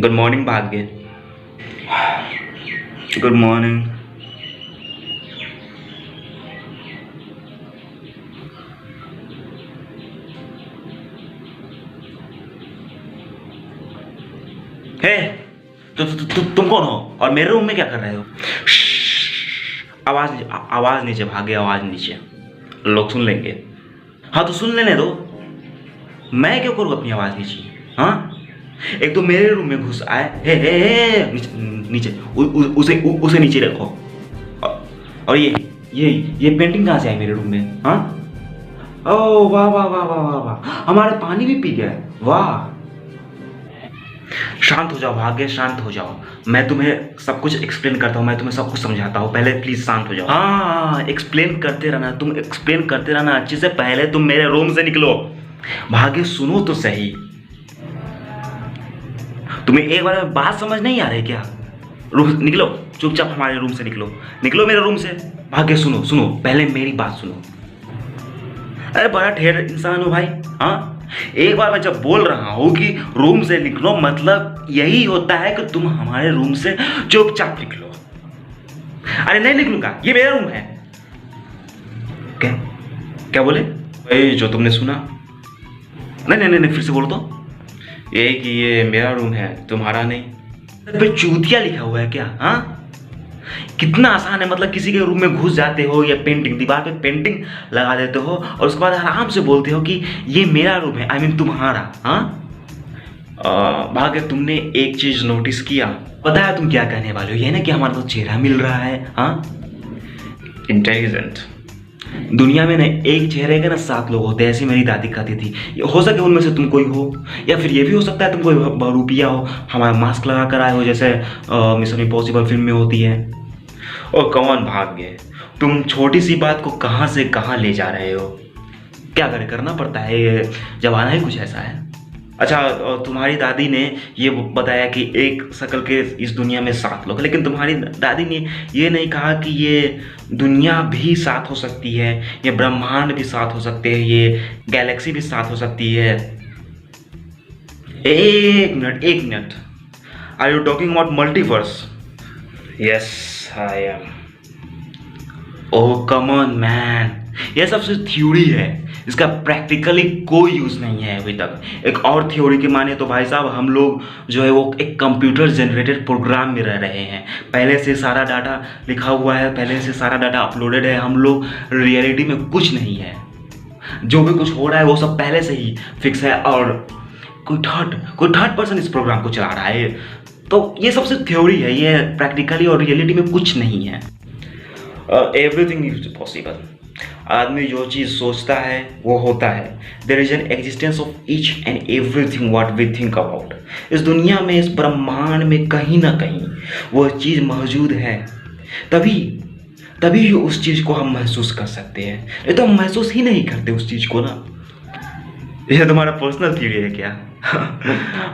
Good morning Bhagya. Good morning. हे तुम कौन हो और मेरे रूम में क्या कर रहे हो? आवाज नीचे भाग्य, आवाज नीचे, लोग सुन लेंगे। हाँ तो सुन लेने दो, मैं क्यों करूँ अपनी आवाज नीचे? हाँ, एक तो मेरे रूम में घुस आए। हे नीचे, उसे नीचे रखो। और ये पेंटिंग कहाँ से आई मेरे रूम में? हाँ, ओ वाह वाह वाह वाह वाह वाह, हमारे पानी भी पी गया। वाह, शांत हो जाओ भाग्य, शांत हो जाओ। मैं तुम्हें सब कुछ एक्सप्लेन करता हूँ, मैं तुम्हें सब कुछ समझाता हूँ। पहले प्लीज शांत हो जाओ। हाँ, एक्सप्लेन करते रहना, तुम एक्सप्लेन करते रहना अच्छे से। पहले तुम मेरे रूम से निकलो। भाग्य सुनो तो सही, तुम्हें एक बार में बात समझ नहीं आ रही क्या? रूम निकलो, चुपचाप हमारे रूम से निकलो, निकलो मेरे रूम से। भाग्य सुनो सुनो, पहले मेरी बात सुनो। अरे बड़ा ठेर इंसान हो भाई। हाँ, एक बार मैं जब बोल रहा हूं कि रूम से निकलो, मतलब यही होता है कि तुम हमारे रूम से चुपचाप निकलो। अरे नहीं निकलूंगा, ये मेरा रूम है। क्या क्या बोले भाई? जो तुमने सुना? नहीं नहीं नहीं, फिर से बोलो तो। ये कि ये मेरा रूम है, तुम्हारा नहीं। पे चूतिया लिखा हुआ है क्या? हाँ, कितना आसान है, मतलब किसी के रूम में घुस जाते हो या पेंटिंग, दीवार पे पेंटिंग लगा देते हो और उसके बाद आराम से बोलते हो कि ये मेरा रूम है, आई मीन तुम्हारा। हाँ, भाग्य तुमने एक चीज नोटिस किया? पता है तुम क्या कहने वाले हो? ये ना कि हमारा तो चेहरा मिल रहा है। हाँ, इंटेलिजेंट। दुनिया में ना एक चेहरे के ना 7 लोग होते हैं, ऐसी मेरी दादी कहती थी। हो सके उनमें से तुम कोई हो, या फिर ये भी हो सकता है तुम कोई बहरूपिया हो, हमारा मास्क लगा कर आए हो, जैसे मिशन इम्पॉसिबल फिल्म में होती है। और कौन भाग्य, तुम छोटी सी बात को कहाँ से कहाँ ले जा रहे हो? क्या करें, करना पड़ता है, ये जमाना ही कुछ ऐसा है। अच्छा, तुम्हारी दादी ने ये बताया कि एक शक्ल के इस दुनिया में 7 लोग, लेकिन तुम्हारी दादी ने ये नहीं कहा कि ये दुनिया भी 7 हो सकती है, ये ब्रह्मांड भी 7 हो सकते हैं, ये गैलेक्सी भी 7 हो सकती है। एक minute, are you talking about multiverse? Yes I am. Oh come on man, यह सबसे थ्योरी है, इसका प्रैक्टिकली कोई यूज़ नहीं है अभी तक। एक और थ्योरी के माने तो भाई साहब, हम लोग जो है वो एक कंप्यूटर जनरेटेड प्रोग्राम में रह रहे हैं। पहले से सारा डाटा लिखा हुआ है, पहले से सारा डाटा अपलोडेड है। हम लोग रियलिटी में कुछ नहीं है, जो भी कुछ हो रहा है वो सब पहले से ही फिक्स है, और कोई थर्ड पर्सन इस प्रोग्राम को चला रहा है। तो ये सबसे थ्योरी है, ये प्रैक्टिकली और रियलिटी में कुछ नहीं है। Everything is possible. आदमी जो चीज़ सोचता है वो होता है। There is an existence of each and everything what we think about. इस दुनिया में, इस ब्रह्मांड में कहीं ना कहीं वो चीज़ मौजूद है, तभी उस चीज़ को हम महसूस कर सकते हैं। नहीं तो हम महसूस ही नहीं करते उस चीज़ को ना। ये तुम्हारा पर्सनल थ्योरी है क्या?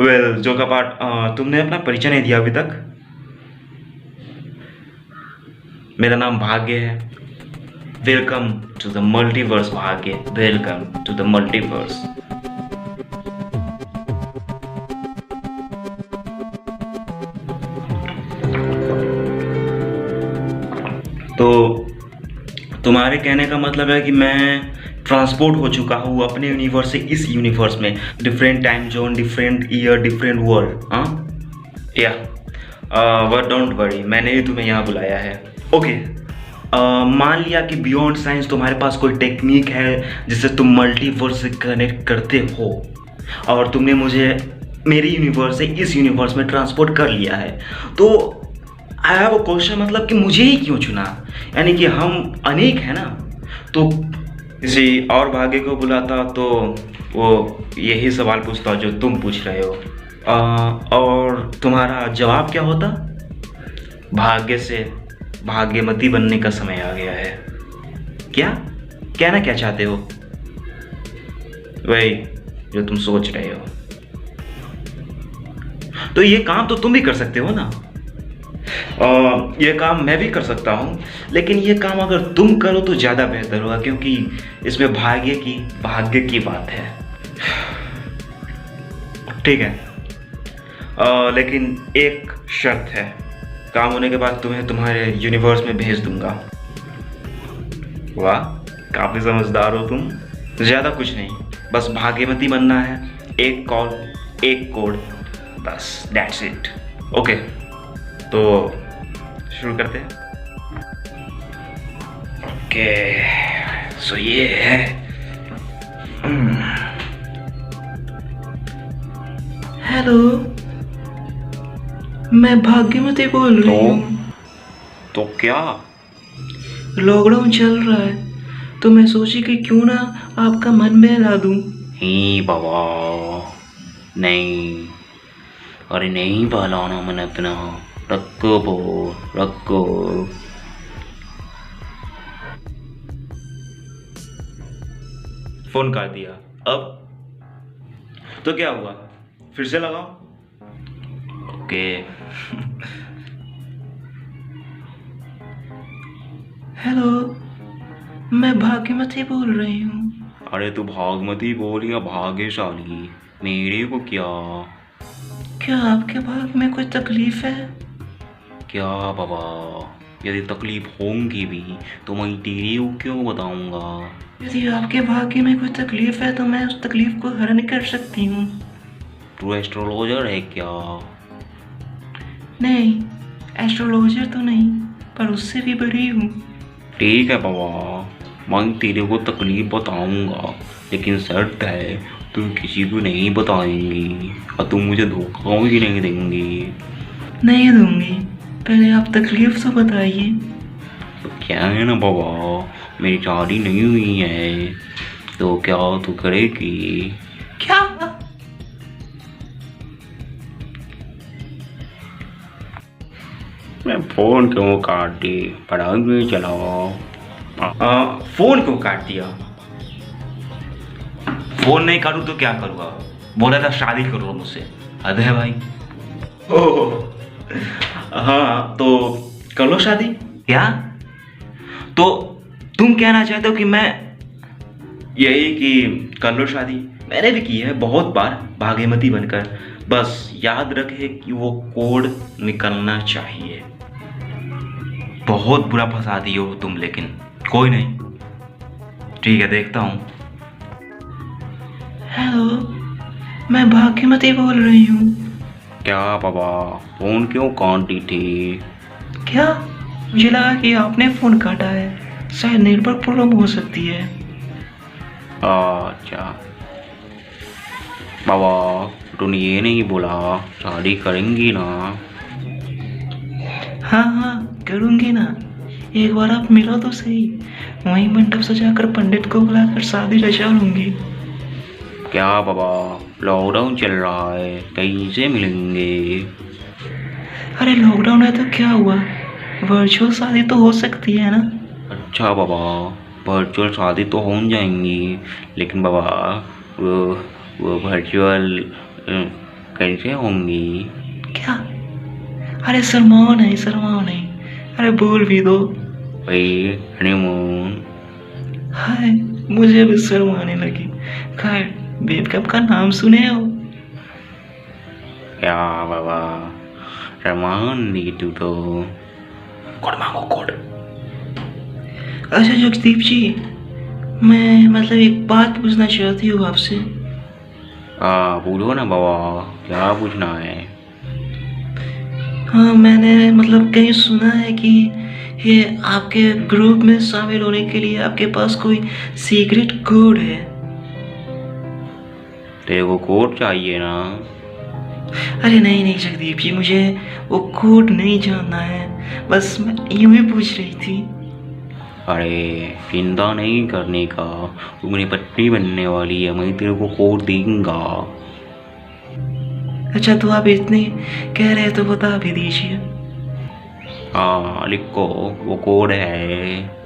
वेल जो का पार्ट, तुमने अपना परिचय नहीं दिया अभी तक। मेरा नाम भाग्य है। वेलकम टू द मल्टीवर्स भाग्य, वेलकम टू द मल्टीवर्स। तो तुम्हारे कहने का मतलब है कि मैं ट्रांसपोर्ट हो चुका हूँ अपने यूनिवर्स से इस यूनिवर्स में। Different time zone, different year, different world. हाँ या बट डोंट वरी, मैंने ही तुम्हें यहाँ बुलाया है। ओके, मान लिया कि बियॉन्ड साइंस तुम्हारे पास कोई टेक्निक है जिससे तुम मल्टीवर्स से कनेक्ट करते हो, और तुमने मुझे मेरी यूनिवर्स से इस यूनिवर्स में ट्रांसपोर्ट कर लिया है। तो आई हैव अ क्वेश्चन, मतलब कि मुझे ही क्यों चुना? यानी कि हम अनेक हैं ना, तो किसी और भाग्य को बुलाता तो वो यही सवाल पूछता जो तुम पूछ रहे हो। और तुम्हारा जवाब क्या होता? भाग्य से भाग्यमती बनने का समय आ गया है। क्या कहना क्या चाहते हो? वही जो तुम सोच रहे हो। तो ये काम तो तुम भी कर सकते हो ना। ये काम मैं भी कर सकता हूँ, लेकिन ये काम अगर तुम करो तो ज़्यादा बेहतर होगा, क्योंकि इसमें भाग्य की बात है। ठीक है, लेकिन एक शर्त है, काम होने के बाद तुम्हें तुम्हारे यूनिवर्स में भेज दूंगा। वाह, काफ़ी समझदार हो तुम। ज़्यादा कुछ नहीं, बस भाग्यमती बनना है। एक कॉल, एक कोड, बस दैट्स इट। ओके, तो शुरू करते हैं। ओके, सो ये है। हेलो, मैं भाग्यमती बोल रही हूँ। तो क्या? लॉकडाउन चल रहा है तो मैं सोची कि क्यों ना आपका मन बहला दूँ। ही बाबा, नहीं, अरे नहीं बहलाना मन अपना। रखो बो, रखो। फोन काट दिया। अब तो क्या हुआ, फिर से लगाओ। ओके। हेलो, मैं भाग्यमती बोल रही हूँ। अरे तू भागमती बोल या भाग्यशाली, मेरे को क्या? क्या आपके भाग्य में कोई तकलीफ है? क्या बाबा, यदि तकलीफ होंगी भी तो मैं तेरे को क्यों बताऊंगा? यदि आपके भाग्य में कोई तकलीफ है तो मैं उस तकलीफ को हरण कर सकती हूँ। तू एस्ट्रोलॉजर है क्या? नहीं, एस्ट्रोलॉजर तो नहीं, पर उससे भी बड़ी हूँ। ठीक है बाबा, मैं तेरे को तकलीफ बताऊंगा, लेकिन शर्त है तुम किसी को नहीं बताएंगी और तुम मुझे धोखा भी नहीं देंगी। नहीं दूंगी, पहले आप तकलीफ तो बताइए। तो क्या है ना बाबा, मेरी शादी नहीं हुई है, तो क्या तू करेगी? क्या? मैं फोन क्यों काट दी? पढ़ाई में चलाओ। फोन क्यों काट दिया? फोन नहीं काटूं तो क्या करूँगा? बोला था शादी करो मुझसे, हद है भाई। ओह हाँ, तो कर लो शादी। क्या? तो तुम कहना चाहते हो कि मैं यही कि कर लो शादी? मैंने भी की है बहुत बार भाग्यमती बनकर, बस याद रखे कि वो कोड निकलना चाहिए। बहुत बुरा फंसा दिए हो तुम, लेकिन कोई नहीं, ठीक है, देखता हूँ। हेलो, मैं भाग्यमती बोल रही हूँ। क्या बाबा, फोन क्यों काटी थी? क्या? मुझे लगा कि आपने फ़ोन काटा है, शायद नेटवर्क प्रॉब्लम हो सकती है। अच्छा बाबा, तूने ये नहीं बोला शादी करेंगी ना? हाँ हाँ, करूँगी ना। एक बार आप मिलो तो सही, वहीं मंडप सजाकर पंडित को बुलाकर शादी रचा लूँगी। क्या बाबा, लॉकडाउन चल रहा है, कैसे मिलेंगे? अरे लॉकडाउन है तो क्या हुआ, वर्चुअल शादी तो हो सकती है ना। अच्छा बाबा, वर्चुअल शादी तो हो जाएंगी, लेकिन बाबा वो वर्चुअल कैसे होंगी? क्या? अरे शर्माओ नहीं, शर्माओ नहीं, अरे बोल भी दो। भाई हनीमून। हाय, मुझे भी शर्म आने लगी। खैर, बेबकम का नाम सुने हो? क्या बाबा, रमान दी तू तो। कोड मांगो, कोड। अच्छा जगदीप जी, मैं मतलब एक बात पूछना चाहती हूँ आपसे। पूछो ना बाबा, क्या पूछना है? हाँ, मैंने मतलब कहीं सुना है कि ये आपके ग्रुप में शामिल होने के लिए आपके पास कोई सीक्रेट कोड है। तेरे को कोड चाहिए ना? अरे नहीं नहीं जगदीप जी, मुझे वो कोड नहीं जानना है, बस मैं यूं ही पूछ रही थी। अरे चिंता नहीं करने का, तू मेरी पत्नी बनने वाली है, मैं तेरे को कोड दूंगा। अच्छा, तो आप इतने कह रहे हैं तो बता भी दीजिए। हाँ लिखो, वो कोड है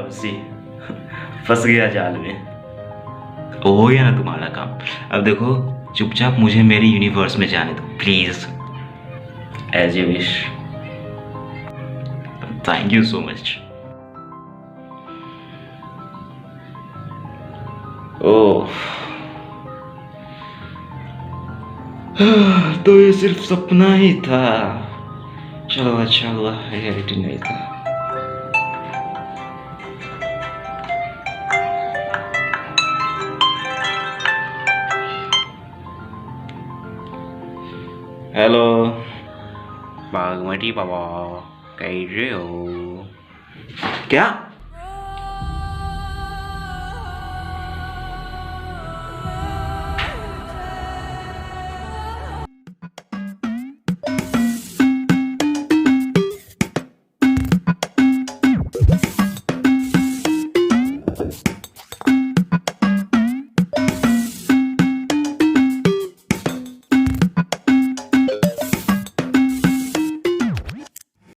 उसी फंस गया जाल में। हो गया ना तुम्हारा काम। अब देखो, चुपचाप मुझे मेरे यूनिवर्स में जाने दो please, as you wish. Thank you so much. ओह, तो ये सिर्फ सपना ही था। चलो अच्छा हुआ रियलिटी नहीं था। हेलो बागमती बाबा, कैसे हो? क्या